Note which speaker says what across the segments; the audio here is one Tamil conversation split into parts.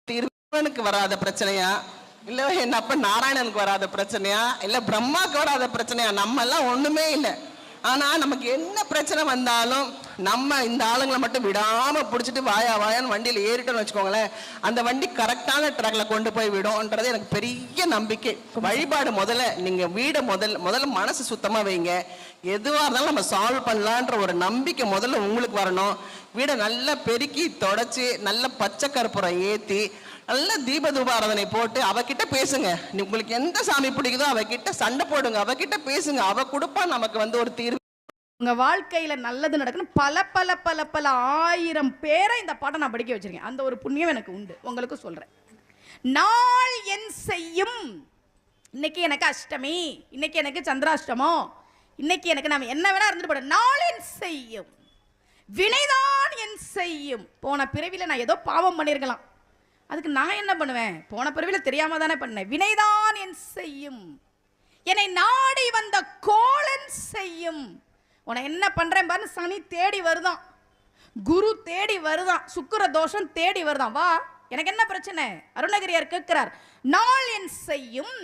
Speaker 1: தீர்வனுக்கு வராத பிரச்சனையா, இல்ல என் அப்ப நாராயணனுக்கு வராத பிரச்சனையா, இல்ல பிரம்மாக்கு வராத பிரச்சனையா? நம்ம எல்லாம் ஒண்ணுமே இல்லை. ஆனா நமக்கு என்ன பிரச்சனை வந்தாலும் நம்ம இந்த ஆளுங்களை மட்டும் விடாம பிடிச்சிட்டு வாயா வாயான்னு வண்டியில ஏறிட்டோம்னு வச்சுக்கோங்களேன், அந்த வண்டி கரெக்டான ட்ராக்ல கொண்டு போய் விடும்ன்றது எனக்கு பெரிய நம்பிக்கை. வழிபாடு முதல்ல நீங்க வீடை முதல்ல மனசு சுத்தமா வைங்க. எதுவா இருந்தாலும் நம்ம சால்வ் பண்ணலான்ற ஒரு நம்பிக்கை முதல்ல உங்களுக்கு வரணும். வீடை நல்லா பெருக்கி தொடச்சி நல்ல பச்சை கற்பூரம் ஏத்தி நல்ல தீப தூபாராதனை போட்டு அவகிட்ட பேசுங்க. உங்களுக்கு எந்த சாமி பிடிக்குதோ அவகிட்ட சண்டை போடுங்க, அவகிட்ட பேசுங்க. அவ கொடுப்பா நமக்கு ஒரு தீர்வு.
Speaker 2: உங்க வாழ்க்கையில நல்லது நடக்கணும். பல பல பல பல 1000 பேரை இந்த பாடம் நான் படிக்க வச்சிருக்கேன். அந்த ஒரு புண்ணியம் எனக்கு உண்டு. உங்களுக்கு சொல்றேன். நாள் என் செய்யும். இன்னைக்கு எனக்கு அஷ்டமி, இன்னைக்கு எனக்கு சந்திராஷ்டமம், இன்னைக்கு எனக்கு நாம என்ன வேணா இருந்துட்டு போட. நாள் என் செய்யும், வினைதான் என் செய்யும். போன பிறவில நான் ஏதோ பாவம் பண்ணிருக்கலாம், அதுக்கு நான் என்ன பண்ணுவேன்? போன பிறவில தெரியாம தானே பண்ணேன். வினைதான் என் செய்யும், என்னை நாடி வந்த கோளன் செய்யும். உன என்ன பண்றேன் பாரு. சனி தேடி வருதான், குரு தேடி வருதான், சுக்கிர தோஷம் தேடி வருதான். வா, எனக்கு என்ன பிரச்சனை? அருணகிரியார் கேட்கிறார். நாள் என் செய்யும்,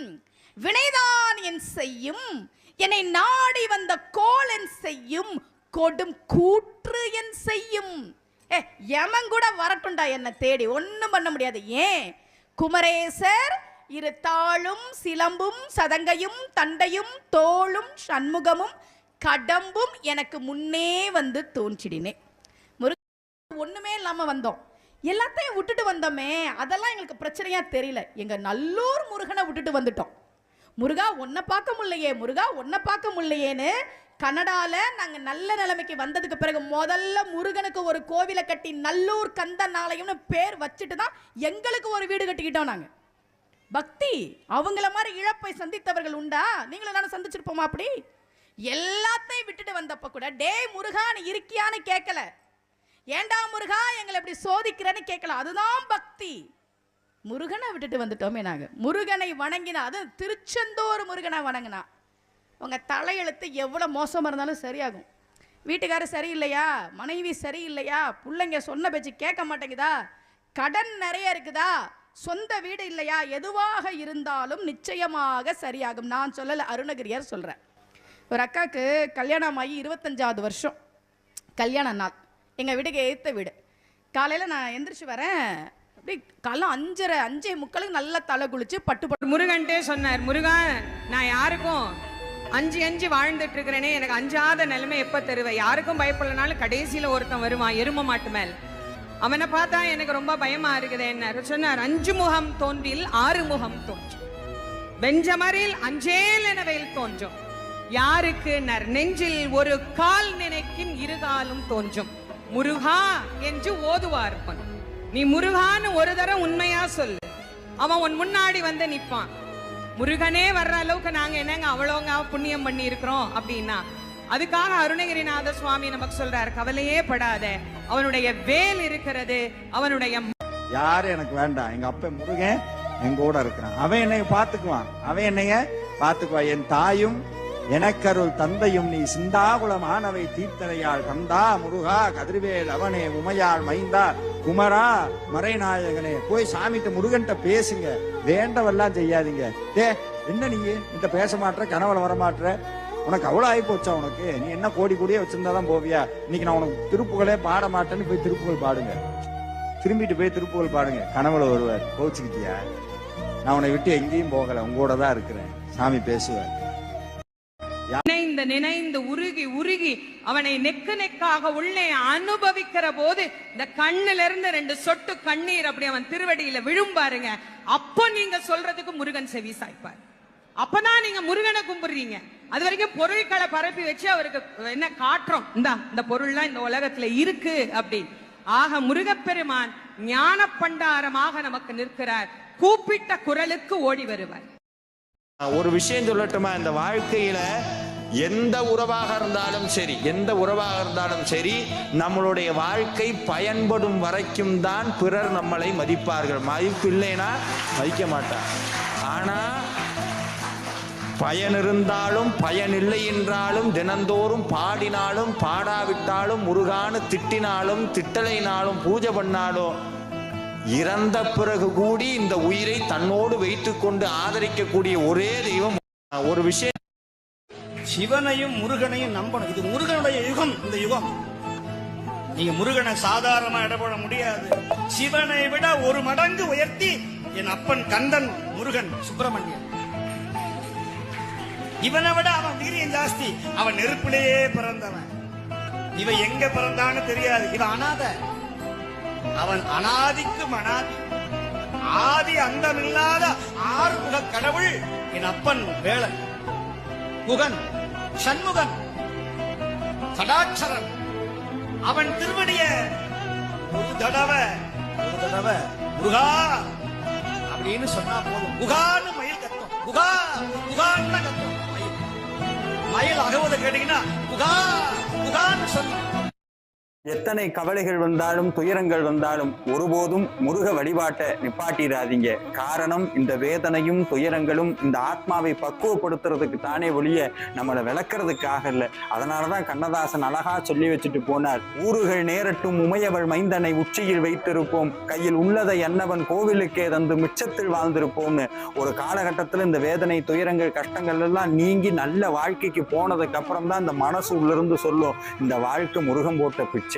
Speaker 2: வினைதான் என் செய்யும், என்னை நாடி வந்த கோளன் செய்யும், கொடும் கூற்று என் செய்யும். யமன் கூட வரட்டுண்டா என்ன தேடி, ஒன்றும் பண்ண முடியாது. ஏன்? குமரேசர் இரு தாளும் சிலம்பும் சதங்கையும் தண்டையும் தோளும் சண்முகமும் கடம்பும் எனக்கு முன்னே வந்து தோன்றிடினே. முருகன் ஒண்ணுமே இல்லாம வந்தோம், எல்லாத்தையும் விட்டுட்டு வந்தோமே, அதெல்லாம் எங்களுக்கு பிரச்சனையா தெரியல. எங்க நல்லூர் முருகனை விட்டுட்டு வந்துட்டோம். முருகா உன்னை பார்க்க முடியலையே, முருகா உன்னை பார்க்க முடியலையேன்னு கனடால நாங்க நல்ல நிலைமைக்கு வந்ததுக்கு பிறகு முதல்ல முருகனுக்கு ஒரு கோவிலை கட்டி நல்லூர் கந்தன் ஆலயம்னு பேர் வச்சுட்டு தான் எங்களுக்கு ஒரு வீடு கட்டிக்கிட்டோம். நாங்க பக்தி அவங்கள மாதிரி இழப்பை சந்தித்தவர்கள் உண்டா? நீங்களும் நானும் சந்திச்சிருப்போமா? அப்படி எல்லாத்தையும் விட்டுட்டு வந்தப்ப கூட டே முருகா நீ இருக்கியான்னு கேட்கல, ஏண்டா முருகா எங்களை எப்படி சோதிக்கிறேன்னு கேட்கல. அதுதான் பக்தி. முருகனை விட்டுட்டு வந்துட்டோமே நாங்க. முருகனை வணங்கினா, அது திருச்செந்தூர் முருகனை வணங்கினா உங்கள் தலையெழுத்து எவ்வளோ மோசமாக இருந்தாலும் சரியாகும். வீட்டுக்காரர் சரியில்லையா, மனைவி சரியில்லையா, பிள்ளைங்க சொன்ன பேச்சு கேட்க மாட்டேங்குதா, கடன் நிறைய இருக்குதா, சொந்த வீடு இல்லையா, எதுவாக இருந்தாலும் நிச்சயமாக சரியாகும். நான் சொல்லலை, அருணகிரியார் சொல்கிறேன். ஒரு அக்காவுக்கு கல்யாணம் ஆகி 25வது வருஷம் கல்யாண நாள். எங்கள் வீட்டுக்கு ஏற்ற வீடு. காலையில் நான் எந்திரிச்சு வரேன், அப்படி காலைல 5:30 நல்லா தலை குளிச்சு பட்டு
Speaker 3: முருகன்ட்டே சொன்னார், முருகன் நான் யாருக்கும் அஞ்சு வாழ்ந்துட்டு இருக்கிறேனே, எனக்கு அஞ்சாத நிலைமை எப்ப தருவேன்? யாருக்கும் பயப்படலனாலும் கடைசியில ஒருத்தன் வருவான் எரும மாட்டு மேல், அவனை பார்த்தா எனக்கு ரொம்ப பயமா இருக்குது. என்ன சொன்னார்? 5 முகம் தோன்றில் 6 முகம் தோன்றும், வெஞ்சமரில் அஞ்சேல் எனவையில் தோன்றும், யாருக்கு நெஞ்சில் ஒரு கால் நினைக்கின் 2 காலும் தோன்றும், முருகா என்று ஓதுவார். நீ முருகான்னு ஒரு தரம் உண்மையா சொல்லு, அவன் உன் முன்னாடி வந்து நிற்பான். முருகனே வர்ற அளவுக்கு நாங்க என்னங்க அவ்வளோங்க புண்ணியம் பண்ணி இருக்கிறோம் அப்படின்னா, அதுக்காக அருணகிரிநாத சுவாமி நமக்கு சொல்றாரு, கவலையே படாத, அவனுடைய வேல் இருக்கிறது, அவனுடைய
Speaker 4: யாரு எனக்கு வேண்டாம், எங்க அப்ப முருகன் எங்க கூட இருக்கிறான், அவன் என்னைய பாத்துக்குவான், அவன் என்னைய பாத்துக்குவான். என் தாயும் எனக்கருள் தந்தையும் நீ சிந்தாகுளம் ஆனவை தீர்த்தனையாள் கந்தா முருகா கதிர்வேல் அவனே உமையாள் மைந்தா குமரா மறைநாயகனே. போய் சாமிட்ட முருகன்ட்ட பேசுங்க, வேண்டவெல்லாம் செய்யாதீங்க. என்ன நீ இந்த பேச மாட்ட, கனவுல வர மாட்ட, உனக்கு அவ்வளவு ஆகி போச்சா? உனக்கு நீ என்ன கோடி கோடியே வச்சிருந்தாதான் போவியா? இன்னைக்கு நான் உனக்கு திருப்புகளே பாட மாட்டேன்னு போய் திருப்புகள் பாடுங்க, திரும்பிட்டு போய் திருப்புகள் பாடுங்க. கனவுல வருவார், கோச்சுக்கிட்டியா? நான் உன்னை விட்டு எங்கேயும் போகல, உங்களோட தான் இருக்கிறேன். சாமி பேசுவார்.
Speaker 3: நினைந்து உருகி உருகி அவனை நெக்கு நெக்காக உள்ளே அனுபவிக்கிற போது இந்த கண்ணுல இருந்து 2 சொட்டு கண்ணீர் அப்படி அவன் திருவடியில விழும் பாருங்க. அப்போ நீங்க சொல்றதுக்கு முருகன் செவி சாய்ப்பார். அப்பதான் நீங்க முருகனை கும்பிடுறீங்க. அது வரைக்கும் பொருட்களை பரப்பி வச்சு அவருக்கு என்ன காட்டுறோம், இந்த பொருள்லாம் இந்த உலகத்துல இருக்கு அப்படி. ஆக முருகப்பெருமான் ஞான பண்டாரமாக நமக்கு நிற்கிறார். கூப்பிட்ட குரலுக்கு ஓடி வருவார்.
Speaker 5: ஒரு விஷயம் சொல்லட்டுமா? இந்த வாழ்க்கையில எந்த உறவாக இருந்தாலும் சரி நம்மளுடைய வாழ்க்கை பயன்படும் வரைக்கும் தான் பிறர் நம்மளை மதிப்பார்கள். மதிப்பு இல்லைன்னா மதிக்க மாட்டார். ஆனா பயன் இருந்தாலும் பயன் இல்லை என்றாலும் தினந்தோறும் பாடினாலும் பாடாவிட்டாலும் முருகான்னு திட்டினாலும் திட்டலைனாலும் பூஜை பண்ணாலும் இறந்த பிறகு கூடி இந்த உயிரை தன்னோடு வைத்துக்கொண்டு ஆதரிக்கக்கூடிய ஒரே தெய்வம். ஒரு விஷயம்,
Speaker 6: சிவனையும் முருகனையும் நம்பணும். இது முருகனுடைய யுகம். இந்த யுகம் நீங்க முருகனை சாதாரணமா இடப்பட முடியாது. சிவனை விட ஒரு மடங்கு உயர்த்தி என் அப்பன் கந்தன் முருகன் சுப்பிரமணியன். இவனை விட அவன் வீரியம் ஜாஸ்தி. அவன் நெருப்பிலேயே பிறந்தவன். இவன் எங்க பிறந்தான்னு தெரியாது. இவன் அனாத. அவன் அனாதிக்கும் அனாதி, ஆதி அந்தமில்லாத ஆறுமுக கடவுள் என் அப்பன் வேளன், குகன், சண்முகன், சடாட்சரன். அவன் திருவடிய ஒரு தடவை முருகா அப்படின்னு சொன்னா போதும். குகான்னு மயில் கத்தும். குகா குகான்னு கத்தும் மயில். மயில் அகவதை கேட்டீங்கன்னா குகா குகான்னு சொல்லும்.
Speaker 7: எத்தனை கவலைகள் வந்தாலும் துயரங்கள் வந்தாலும் ஒருபோதும் முருக வழிபாட்டை நிப்பாட்டிடாதீங்க. காரணம், இந்த வேதனையும் துயரங்களும் இந்த ஆத்மாவை பக்குவப்படுத்துறதுக்கு தானே ஒழிய நம்மளை விளக்குறதுக்காக இல்லை. அதனாலதான் கண்ணதாசன் அழகா சொல்லி வச்சுட்டு போனார், ஊறுகள் நேரட்டும் உமையவள் மைந்தனை உச்சியில் வைத்திருப்போம், கையில் உள்ளதை என்னவன் கோவிலுக்கே தந்து மிச்சத்தில் வாழ்ந்திருப்போம்னு. ஒரு காலகட்டத்தில் இந்த வேதனை துயரங்கள் கஷ்டங்கள் எல்லாம் நீங்கி நல்ல வாழ்க்கைக்கு போனதுக்கு அப்புறம் தான் இந்த மனசு உள்ளிருந்து சொல்லும், இந்த வாழ்க்கை முருகன் போட்ட பிச்சைன்னு.